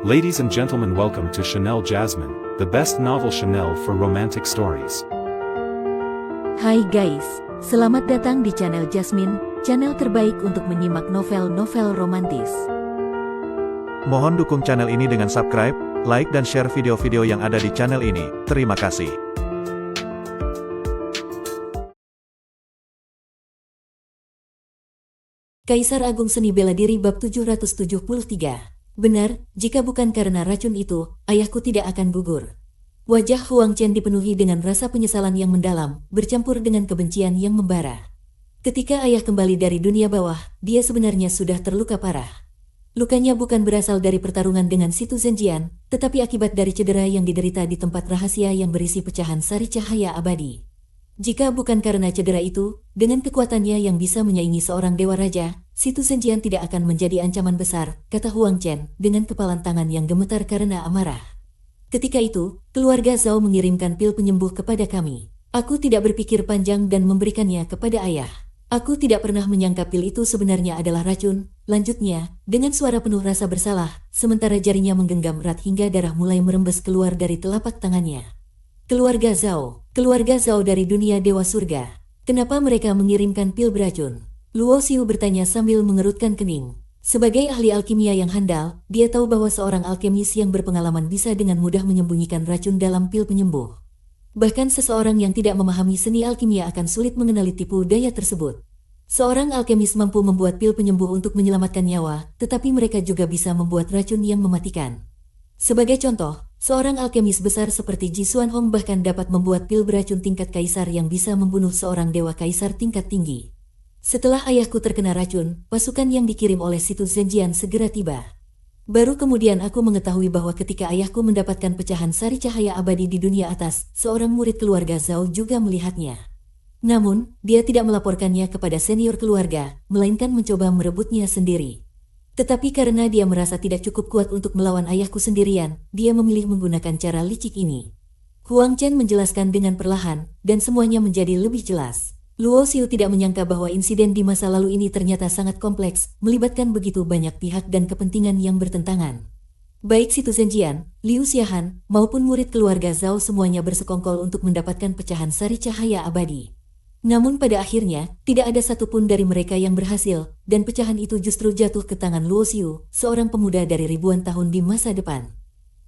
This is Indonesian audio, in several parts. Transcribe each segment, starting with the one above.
Ladies and gentlemen, welcome to Chanel Jasmine, the best novel Chanel for romantic stories. Hai guys, selamat datang di channel Jasmine, channel terbaik untuk menyimak novel-novel romantis. Mohon dukung channel ini dengan subscribe, like dan share video-video yang ada di channel ini. Terima kasih. Kaisar Agung Seni Bela Diri bab 773. Benar, jika bukan karena racun itu, ayahku tidak akan gugur. Wajah Huang Chen dipenuhi dengan rasa penyesalan yang mendalam, bercampur dengan kebencian yang membara. Ketika ayah kembali dari dunia bawah, dia sebenarnya sudah terluka parah. Lukanya bukan berasal dari pertarungan dengan Situ Zhenjian, tetapi akibat dari cedera yang diderita di tempat rahasia yang berisi pecahan sari cahaya abadi. Jika bukan karena cedera itu, dengan kekuatannya yang bisa menyaingi seorang dewa raja, Situ Zhenjian tidak akan menjadi ancaman besar, kata Huang Chen, dengan kepalan tangan yang gemetar karena amarah. Ketika itu, keluarga Zhao mengirimkan pil penyembuh kepada kami. Aku tidak berpikir panjang dan memberikannya kepada ayah. Aku tidak pernah menyangka pil itu sebenarnya adalah racun, lanjutnya, dengan suara penuh rasa bersalah, sementara jarinya menggenggam erat hingga darah mulai merembes keluar dari telapak tangannya. Keluarga Zhao dari dunia Dewa Surga. Kenapa mereka mengirimkan pil beracun? Luo Xiu bertanya sambil mengerutkan kening. Sebagai ahli alkimia yang handal, dia tahu bahwa seorang alkemis yang berpengalaman bisa dengan mudah menyembunyikan racun dalam pil penyembuh. Bahkan seseorang yang tidak memahami seni alkimia akan sulit mengenali tipu daya tersebut. Seorang alkemis mampu membuat pil penyembuh untuk menyelamatkan nyawa, tetapi mereka juga bisa membuat racun yang mematikan. Sebagai contoh, seorang alkemis besar seperti Ji Xuanhong bahkan dapat membuat pil beracun tingkat kaisar yang bisa membunuh seorang dewa kaisar tingkat tinggi. Setelah ayahku terkena racun, pasukan yang dikirim oleh Situ Zhenjian segera tiba. Baru kemudian aku mengetahui bahwa ketika ayahku mendapatkan pecahan sari cahaya abadi di dunia atas, seorang murid keluarga Zhao juga melihatnya. Namun, dia tidak melaporkannya kepada senior keluarga, melainkan mencoba merebutnya sendiri. Tetapi karena dia merasa tidak cukup kuat untuk melawan ayahku sendirian, dia memilih menggunakan cara licik ini. Huang Chen menjelaskan dengan perlahan, dan semuanya menjadi lebih jelas. Luo Xiu tidak menyangka bahwa insiden di masa lalu ini ternyata sangat kompleks, melibatkan begitu banyak pihak dan kepentingan yang bertentangan. Baik Situ Zhenjian, Liu Xiahan, maupun murid keluarga Zhao semuanya bersekongkol untuk mendapatkan pecahan sari cahaya abadi. Namun pada akhirnya, tidak ada satupun dari mereka yang berhasil, dan pecahan itu justru jatuh ke tangan Luo Xiu, seorang pemuda dari ribuan tahun di masa depan.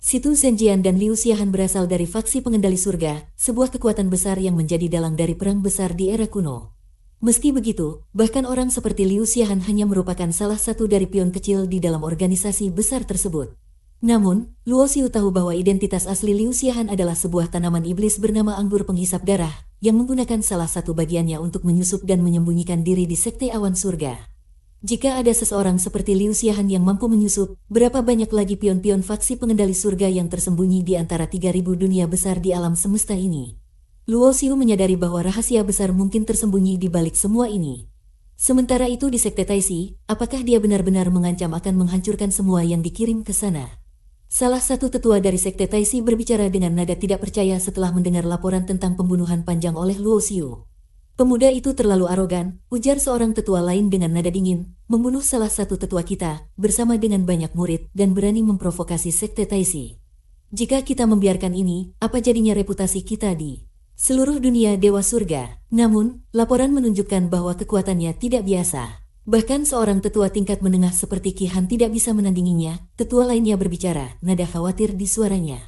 Situ Zhenjian dan Liu Xiahan berasal dari faksi pengendali surga, sebuah kekuatan besar yang menjadi dalang dari perang besar di era kuno. Meski begitu, bahkan orang seperti Liu Xiahan hanya merupakan salah satu dari pion kecil di dalam organisasi besar tersebut. Namun, Luo Xiu tahu bahwa identitas asli Liu Xiahan adalah sebuah tanaman iblis bernama anggur penghisap darah, yang menggunakan salah satu bagiannya untuk menyusup dan menyembunyikan diri di sekte awan surga. Jika ada seseorang seperti Liu Xiahan yang mampu menyusup, berapa banyak lagi pion-pion faksi pengendali surga yang tersembunyi di antara 3.000 dunia besar di alam semesta ini. Luo Xiu menyadari bahwa rahasia besar mungkin tersembunyi di balik semua ini. Sementara itu di sekte Taixi, apakah dia benar-benar mengancam akan menghancurkan semua yang dikirim ke sana? Salah satu tetua dari sekte Taixi berbicara dengan nada tidak percaya setelah mendengar laporan tentang pembunuhan panjang oleh Luo Xiu. Pemuda itu terlalu arogan, ujar seorang tetua lain dengan nada dingin, membunuh salah satu tetua kita, bersama dengan banyak murid, dan berani memprovokasi sekte Taixi. Jika kita membiarkan ini, apa jadinya reputasi kita di seluruh dunia Dewa Surga? Namun, laporan menunjukkan bahwa kekuatannya tidak biasa. Bahkan seorang tetua tingkat menengah seperti Qi Han tidak bisa menandinginya, tetua lainnya berbicara, nada khawatir di suaranya.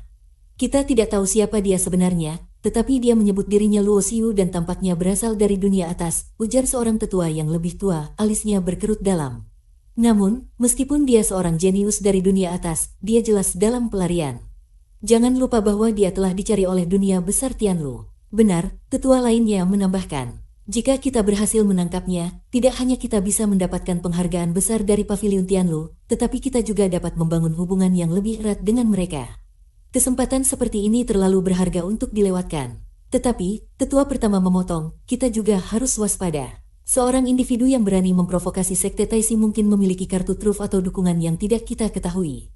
Kita tidak tahu siapa dia sebenarnya, tetapi dia menyebut dirinya Luo Xiu dan tampaknya berasal dari dunia atas, ujar seorang tetua yang lebih tua, alisnya berkerut dalam. Namun, meskipun dia seorang jenius dari dunia atas, dia jelas dalam pelarian. Jangan lupa bahwa dia telah dicari oleh dunia besar Tianlu. Benar, tetua lainnya menambahkan. Jika kita berhasil menangkapnya, tidak hanya kita bisa mendapatkan penghargaan besar dari Paviliun Tianlu, tetapi kita juga dapat membangun hubungan yang lebih erat dengan mereka. Kesempatan seperti ini terlalu berharga untuk dilewatkan. Tetapi, tetua pertama memotong, kita juga harus waspada. Seorang individu yang berani memprovokasi sekte Taixi mungkin memiliki kartu truf atau dukungan yang tidak kita ketahui.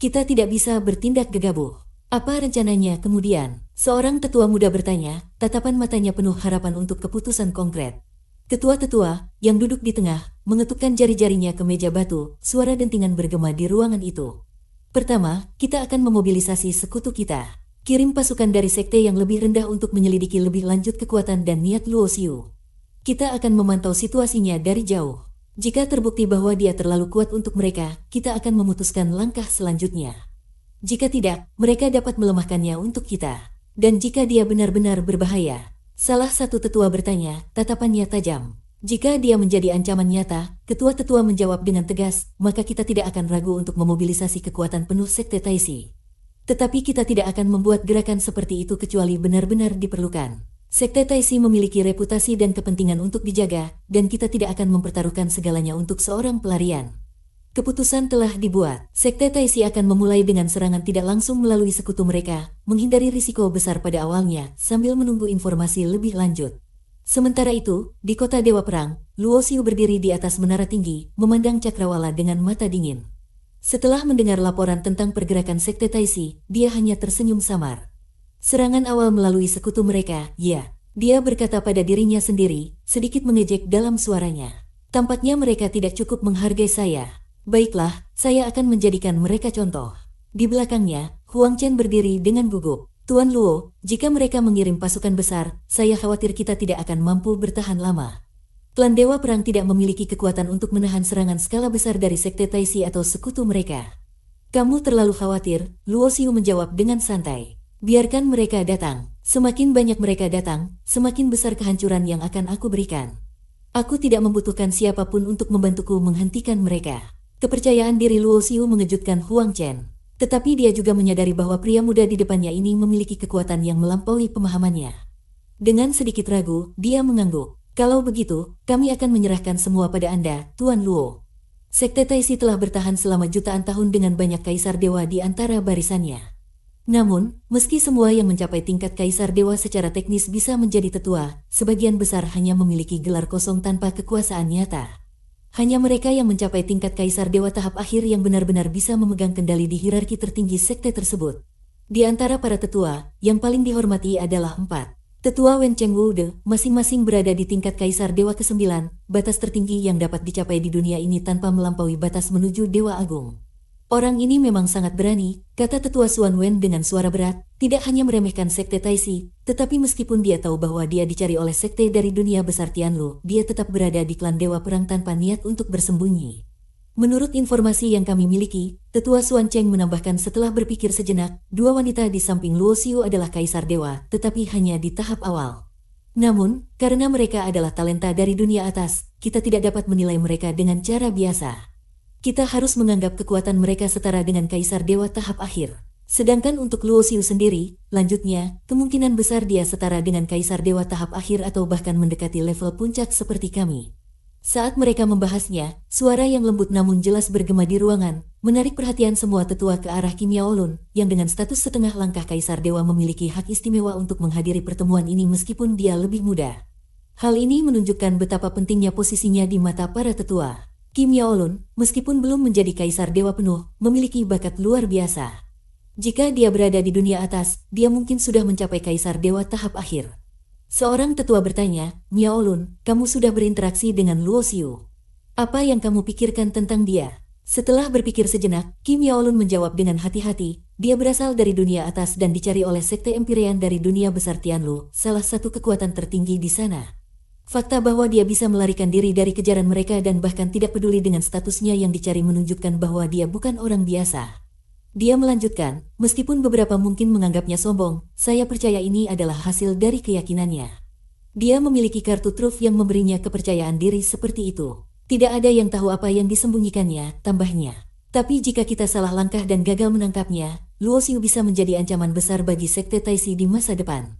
Kita tidak bisa bertindak gegabah. Apa rencananya kemudian? Seorang tetua muda bertanya, tatapan matanya penuh harapan untuk keputusan konkret. Tetua-tetua, yang duduk di tengah, mengetukkan jari-jarinya ke meja batu, suara dentingan bergema di ruangan itu. Pertama, kita akan memobilisasi sekutu kita. Kirim pasukan dari sekte yang lebih rendah untuk menyelidiki lebih lanjut kekuatan dan niat Luo Xiu. Kita akan memantau situasinya dari jauh. Jika terbukti bahwa dia terlalu kuat untuk mereka, kita akan memutuskan langkah selanjutnya. Jika tidak, mereka dapat melemahkannya untuk kita. Dan jika dia benar-benar berbahaya, salah satu tetua bertanya, tatapannya tajam. Jika dia menjadi ancaman nyata, ketua-tetua menjawab dengan tegas, maka kita tidak akan ragu untuk memobilisasi kekuatan penuh sekte Taisi. Tetapi kita tidak akan membuat gerakan seperti itu kecuali benar-benar diperlukan. Sekte Taisi memiliki reputasi dan kepentingan untuk dijaga, dan kita tidak akan mempertaruhkan segalanya untuk seorang pelarian. Keputusan telah dibuat. Sekte Taisi akan memulai dengan serangan tidak langsung melalui sekutu mereka, menghindari risiko besar pada awalnya, sambil menunggu informasi lebih lanjut. Sementara itu, di kota Dewa Perang, Luo Xiu berdiri di atas menara tinggi, memandang cakrawala dengan mata dingin. Setelah mendengar laporan tentang pergerakan Sekte Taisi, dia hanya tersenyum samar. Serangan awal melalui sekutu mereka, ya. Dia berkata pada dirinya sendiri, sedikit mengejek dalam suaranya. Tampaknya mereka tidak cukup menghargai saya. Baiklah, saya akan menjadikan mereka contoh. Di belakangnya, Huang Chen berdiri dengan gugup. Tuan Luo, jika mereka mengirim pasukan besar, saya khawatir kita tidak akan mampu bertahan lama. Klan Dewa Perang tidak memiliki kekuatan untuk menahan serangan skala besar dari Sekte Taisi atau sekutu mereka. Kamu terlalu khawatir, Luo Xiu menjawab dengan santai. Biarkan mereka datang. Semakin banyak mereka datang, semakin besar kehancuran yang akan aku berikan. Aku tidak membutuhkan siapapun untuk membantuku menghentikan mereka. Kepercayaan diri Luo Xiu mengejutkan Huang Chen. Tetapi dia juga menyadari bahwa pria muda di depannya ini memiliki kekuatan yang melampaui pemahamannya. Dengan sedikit ragu, dia mengangguk. Kalau begitu, kami akan menyerahkan semua pada Anda, Tuan Luo. Sekte Taisi telah bertahan selama jutaan tahun dengan banyak kaisar dewa di antara barisannya. Namun, meski semua yang mencapai tingkat kaisar dewa secara teknis bisa menjadi tetua, sebagian besar hanya memiliki gelar kosong tanpa kekuasaan nyata. Hanya mereka yang mencapai tingkat kaisar dewa tahap akhir yang benar-benar bisa memegang kendali di hierarki tertinggi sekte tersebut. Di antara para tetua, yang paling dihormati adalah 4. Tetua Wen Cheng Wu De, masing-masing berada di tingkat kaisar dewa ke-9, batas tertinggi yang dapat dicapai di dunia ini tanpa melampaui batas menuju dewa agung. Orang ini memang sangat berani, kata tetua Xuan Wen dengan suara berat, tidak hanya meremehkan sekte Taisi, tetapi meskipun dia tahu bahwa dia dicari oleh sekte dari dunia besar Tianlu, dia tetap berada di klan Dewa Perang tanpa niat untuk bersembunyi. Menurut informasi yang kami miliki, tetua Xuan Cheng menambahkan setelah berpikir sejenak, 2 wanita di samping Luo Xiu adalah kaisar dewa, tetapi hanya di tahap awal. Namun, karena mereka adalah talenta dari dunia atas, kita tidak dapat menilai mereka dengan cara biasa. Kita harus menganggap kekuatan mereka setara dengan kaisar dewa tahap akhir. Sedangkan untuk Luo Xiu sendiri, lanjutnya, kemungkinan besar dia setara dengan kaisar dewa tahap akhir atau bahkan mendekati level puncak seperti kami. Saat mereka membahasnya, suara yang lembut namun jelas bergema di ruangan, menarik perhatian semua tetua ke arah Kim Yaolun, yang dengan status setengah langkah kaisar dewa memiliki hak istimewa untuk menghadiri pertemuan ini meskipun dia lebih muda. Hal ini menunjukkan betapa pentingnya posisinya di mata para tetua. Kim Yaolun, meskipun belum menjadi kaisar dewa penuh, memiliki bakat luar biasa. Jika dia berada di dunia atas, dia mungkin sudah mencapai kaisar dewa tahap akhir. Seorang tetua bertanya, Yaolun, kamu sudah berinteraksi dengan Luo Xiu. Apa yang kamu pikirkan tentang dia? Setelah berpikir sejenak, Kim Yaolun menjawab dengan hati-hati, dia berasal dari dunia atas dan dicari oleh sekte Empyrean dari dunia besar Tianlu, salah satu kekuatan tertinggi di sana. Fakta bahwa dia bisa melarikan diri dari kejaran mereka dan bahkan tidak peduli dengan statusnya yang dicari menunjukkan bahwa dia bukan orang biasa. Dia melanjutkan, meskipun beberapa mungkin menganggapnya sombong, saya percaya ini adalah hasil dari keyakinannya. Dia memiliki kartu truf yang memberinya kepercayaan diri seperti itu. Tidak ada yang tahu apa yang disembunyikannya, tambahnya. Tapi jika kita salah langkah dan gagal menangkapnya, Luo Xiu bisa menjadi ancaman besar bagi sekte Taisi di masa depan.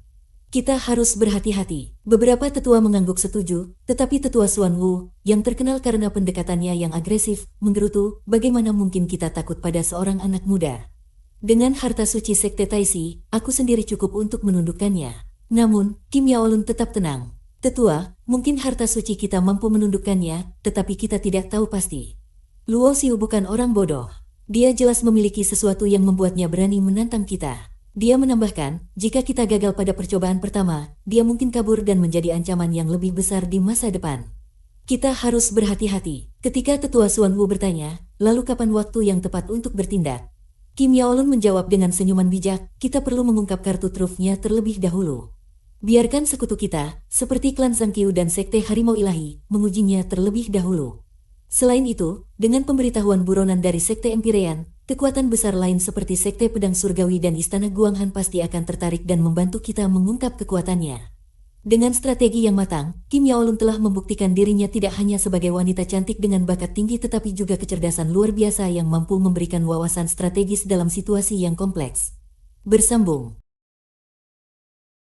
Kita harus berhati-hati. Beberapa tetua mengangguk setuju, tetapi tetua Xuan Wu, yang terkenal karena pendekatannya yang agresif, menggerutu, bagaimana mungkin kita takut pada seorang anak muda? Dengan harta suci sekte Taisi, aku sendiri cukup untuk menundukkannya. Namun, Kim Yaolun tetap tenang. Tetua, mungkin harta suci kita mampu menundukkannya, tetapi kita tidak tahu pasti. Luo Xiu bukan orang bodoh. Dia jelas memiliki sesuatu yang membuatnya berani menantang kita. Dia menambahkan, jika kita gagal pada percobaan pertama, dia mungkin kabur dan menjadi ancaman yang lebih besar di masa depan. Kita harus berhati-hati. Ketika tetua Xuan Wu bertanya, lalu kapan waktu yang tepat untuk bertindak? Kim Yaolun menjawab dengan senyuman bijak, kita perlu mengungkap kartu trufnya terlebih dahulu. Biarkan sekutu kita, seperti klan Zhangqiu dan Sekte Harimau Ilahi, mengujinya terlebih dahulu. Selain itu, dengan pemberitahuan buronan dari Sekte Empyrean, kekuatan besar lain seperti Sekte Pedang Surgawi dan Istana Guanghan pasti akan tertarik dan membantu kita mengungkap kekuatannya. Dengan strategi yang matang, Kim Yaolun telah membuktikan dirinya tidak hanya sebagai wanita cantik dengan bakat tinggi tetapi juga kecerdasan luar biasa yang mampu memberikan wawasan strategis dalam situasi yang kompleks. Bersambung.